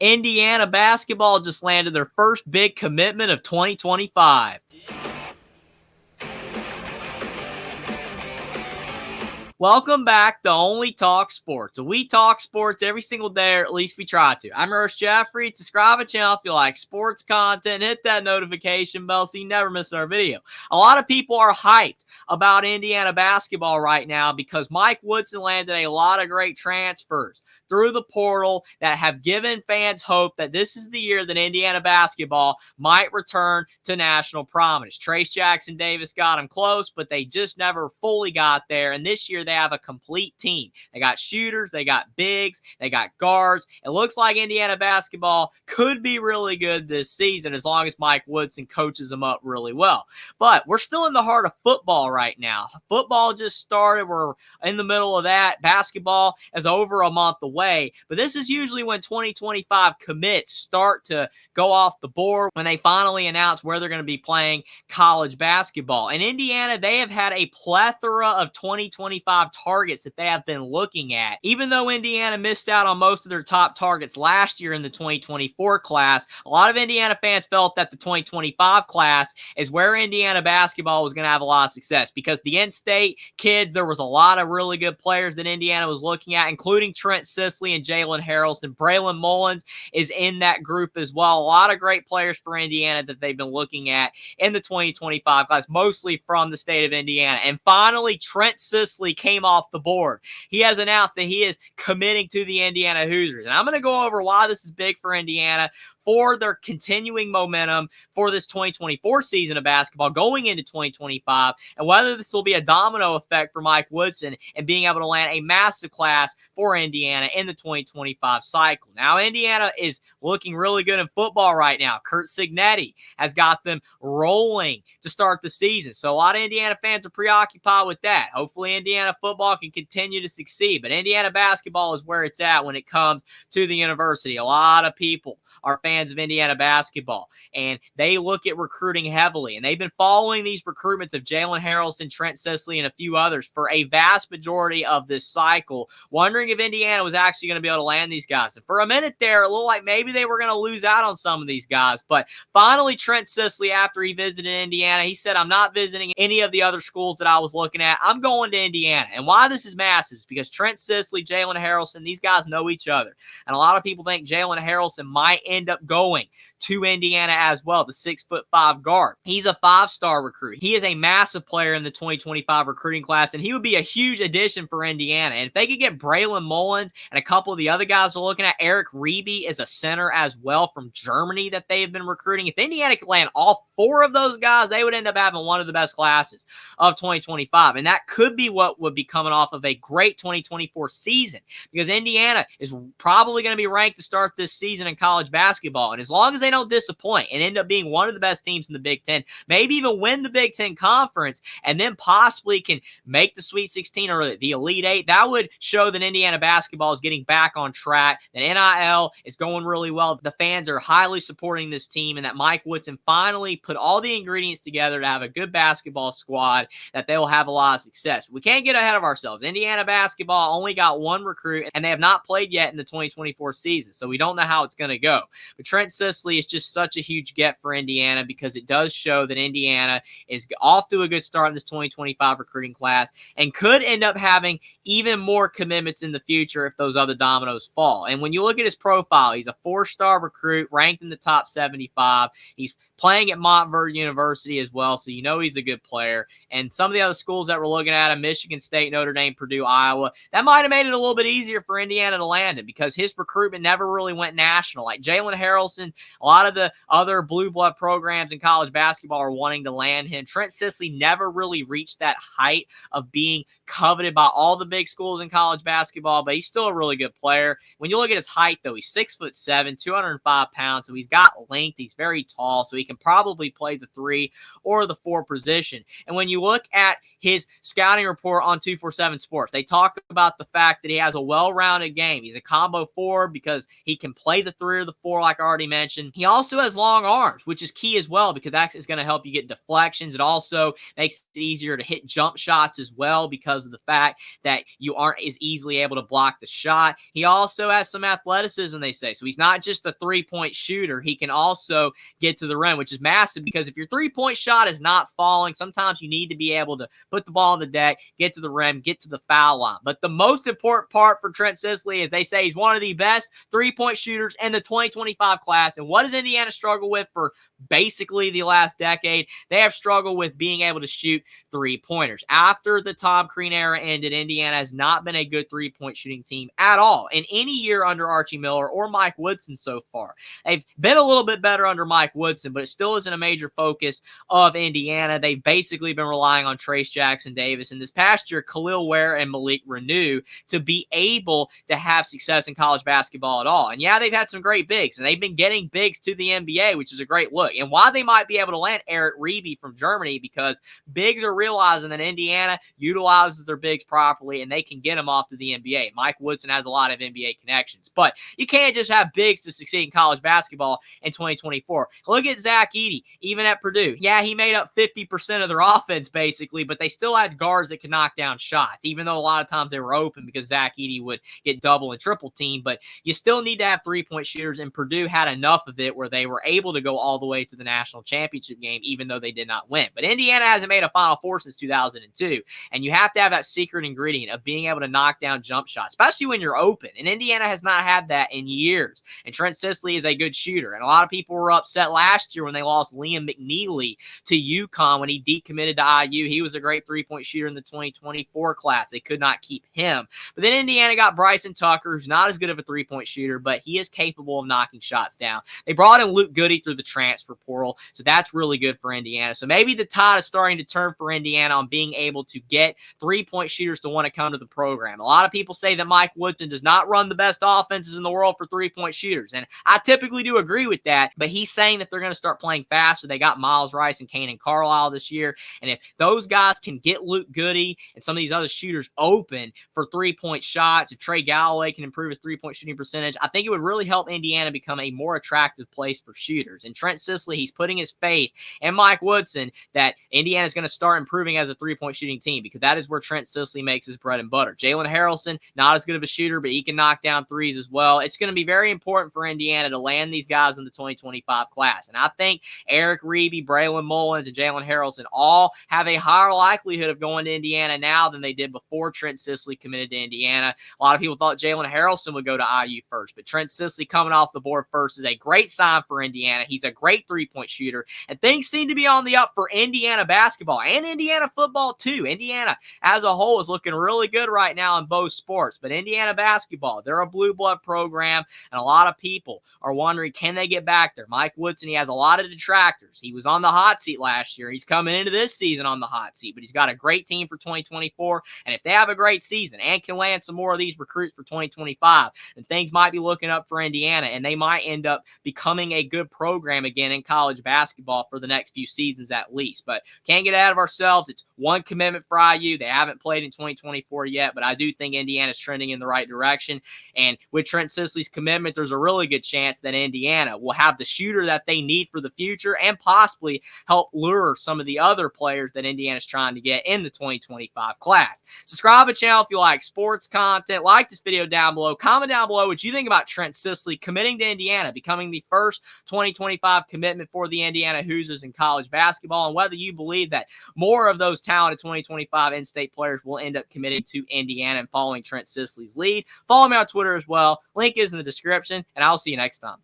Indiana basketball just landed their first big commitment of 2025. Welcome back to Only Talk Sports. We talk sports every single day, or at least we try to. I'm Roche Jeffrey. Subscribe to the channel if you like sports content. Hit that notification bell so you never miss our video. A lot of people are hyped about Indiana basketball right now because Mike Woodson landed a lot of great transfers through the portal that have given fans hope that this is the year that Indiana basketball might return to national prominence. Trace Jackson Davis got them close, but they just never fully got there. And this year they have a complete team. They got shooters, they got bigs, they got guards. It looks like Indiana basketball could be really good this season as long as Mike Woodson coaches them up really well. But we're still in the heart of football right now. Football just started. We're in the middle of that. Basketball is over a month away. But this is usually when 2025 commits start to go off the board, when they finally announce where they're going to be playing college basketball. In Indiana, they have had a plethora of 2025 targets that they have been looking at. Even though Indiana missed out on most of their top targets last year in the 2024 class, a lot of Indiana fans felt that the 2025 class is where Indiana basketball was going to have a lot of success because the in-state kids, there was a lot of really good players that Indiana was looking at, including Trent Sisley and Jalan Haralson. Braylon Mullins is in that group as well. A lot of great players for Indiana that they've been looking at in the 2025 class, mostly from the state of Indiana. And finally, Trent Sisley came off the board. He has announced that he is committing to the Indiana Hoosiers. And I'm going to go over why this is big for Indiana, for their continuing momentum for this 2024 season of basketball going into 2025, and whether this will be a domino effect for Mike Woodson and being able to land a massive class for Indiana in the 2025 cycle. Now, Indiana is looking really good in football right now. Curt Cignetti has got them rolling to start the season. So a lot of Indiana fans are preoccupied with that. Hopefully, Indiana football can continue to succeed, but Indiana basketball is where it's at when it comes to the university. A lot of people are fans of Indiana basketball, and they look at recruiting heavily, and they've been following these recruitments of Jalan Haralson, Trent Sisley, and a few others for a vast majority of this cycle, wondering if Indiana was actually going to be able to land these guys. And for a minute there, it looked like maybe they were going to lose out on some of these guys, but finally Trent Sisley, after he visited Indiana, he said, I'm not visiting any of the other schools that I was looking at. I'm going to Indiana. And why this is massive is because Trent Sisley, Jalan Haralson, these guys know each other. And a lot of people think Jalan Haralson might end up going to Indiana as well, the 6'5" guard. He's a 5-star recruit. He is a massive player in the 2025 recruiting class, and he would be a huge addition for Indiana. And if they could get Braylon Mullins and a couple of the other guys we're looking at, Eric Reibe is a center as well from Germany that they have been recruiting. If Indiana could land all 4 of those guys, they would end up having one of the best classes of 2025. And that could be what would be coming off of a great 2024 season, because Indiana is probably going to be ranked to start this season in college basketball. And as long as they don't disappoint and end up being one of the best teams in the Big Ten, maybe even win the Big Ten Conference, and then possibly can make the Sweet 16 or the Elite 8, that would show that Indiana basketball is getting back on track, that NIL is going really well, the fans are highly supporting this team, and that Mike Woodson finally put all the ingredients together to have a good basketball squad, that they will have a lot of success. We can't get ahead of ourselves. Indiana basketball only got 1 recruit, and they have not played yet in the 2024 season, so we don't know how it's going to go. But Trent Sisley is just such a huge get for Indiana, because it does show that Indiana is off to a good start in this 2025 recruiting class and could end up having even more commitments in the future if those other dominoes fall. And when you look at his profile, he's a 4-star recruit ranked in the top 75. He's playing at Montverde University as well, so you know he's a good player. And some of the other schools that we're looking at, Michigan State, Notre Dame, Purdue, Iowa, that might have made it a little bit easier for Indiana to land him, because his recruitment never really went national. Like Jalan Haralson, a lot of the other blue blood programs in college basketball are wanting to land him. Trent Sisley never really reached that height of being coveted by all the big schools in college basketball, but he's still a really good player. When you look at his height, though, he's 6'7", 205 pounds, so he's got length. He's very tall, so he he can probably play the 3 or the 4 position. And when you look at his scouting report on 247 Sports, they talk about the fact that he has a well-rounded game. He's a combo forward because he can play the 3 or the 4, like I already mentioned. He also has long arms, which is key as well because that is going to help you get deflections. It also makes it easier to hit jump shots as well because of the fact that you aren't as easily able to block the shot. He also has some athleticism, they say. So he's not just a three-point shooter. He can also get to the rim, which is massive because if your three-point shot is not falling, sometimes you need to be able to put the ball on the deck, get to the rim, get to the foul line. But the most important part for Trent Sisley is they say he's one of the best three-point shooters in the 2025 class. And what does Indiana struggle with for basically the last decade? They have struggled with being able to shoot three-pointers. After the Tom Crean era ended, Indiana has not been a good three-point shooting team at all in any year under Archie Miller or Mike Woodson so far. They've been a little bit better under Mike Woodson, but it still isn't a major focus of Indiana. They've basically been relying on Trace Jackson Davis, and this past year, Khalil Ware and Malik Renew to be able to have success in college basketball at all. And yeah, they've had some great bigs, and they've been getting bigs to the NBA, which is a great look. And why they might be able to land Eric Reibe from Germany, because bigs are realizing that Indiana utilizes their bigs properly, and they can get them off to the NBA. Mike Woodson has a lot of NBA connections, but you can't just have bigs to succeed in college basketball in 2024. Look at Zach Edey, even at Purdue. Yeah, he made up 50% of their offense basically, but they still had guards that could knock down shots, even though a lot of times they were open because Zach Edey would get double and triple team. But you still need to have three-point shooters, and Purdue had enough of it where they were able to go all the way to the national championship game, even though they did not win. But Indiana hasn't made a Final Four since 2002, and you have to have that secret ingredient of being able to knock down jump shots, especially when you're open. And Indiana has not had that in years. And Trent Sisley is a good shooter. And a lot of people were upset last year when they lost Liam McNeely to UConn when he decommitted to IU. He was a great three-point shooter in the 2024 class. They could not keep him. But then Indiana got Bryson Tucker, who's not as good of a three-point shooter, but he is capable of knocking shots down. They brought in Luke Goody through the transfer portal, so that's really good for Indiana. So maybe the tide is starting to turn for Indiana on being able to get three-point shooters to want to come to the program. A lot of people say that Mike Woodson does not run the best offenses in the world for three-point shooters, and I typically do agree with that, but he's saying that they're going to start playing faster. They got Miles Rice and Kanan Carlisle this year, and if those guys can get Luke Goody and some of these other shooters open for three-point shots, if Trey Galloway can improve his three-point shooting percentage, I think it would really help Indiana become a more attractive place for shooters. And Trent Sisley, he's putting his faith in Mike Woodson that Indiana is going to start improving as a three-point shooting team, because that is where Trent Sisley makes his bread and butter. Jalan Haralson, not as good of a shooter, but he can knock down threes as well. It's going to be very important for Indiana to land these guys in the 2025 class. And I think Eric Reibe, Braylon Mullins, and Jalan Haralson all have a higher likelihood of going to Indiana now than they did before Trent Sisley committed to Indiana. A lot of people thought Jalan Haralson would go to IU first, but Trent Sisley coming off the board first is a great sign for Indiana. He's a great three-point shooter, and things seem to be on the up for Indiana basketball and Indiana football too. Indiana as a whole is looking really good right now in both sports, but Indiana basketball, they're a blue blood program, and a lot of people are wondering, can they get back there? Mike Woodson, he has a lot of detractors. He was on the hot seat last year. He's coming into this season on the hot seat, but he's got a great team for 2024, and if they have a great season and can land some more of these recruits for 2025, then things might be looking up for Indiana, and they might end up becoming a good program again in college basketball for the next few seasons at least. But can't get ahead of ourselves. It's one commitment for IU. They haven't played in 2024 yet, but I do think Indiana's trending in the right direction. And with Trent Sisley's commitment, there's a really good chance that Indiana will have the shooter that they need for the future and possibly help lure some of the other players that Indiana's trying to get in the 2025 class. Subscribe to the channel if you like sports content. Like this video down below. Comment down below what you think about Trent Sisley committing to Indiana, becoming the first 2025 commitment for the Indiana Hoosiers in college basketball, and whether you believe that more of those talented 2025 in-state players will end up committing to Indiana and following Trent Sisley's lead. Follow me on Twitter as well. Link is in the description, and I'll see you next time.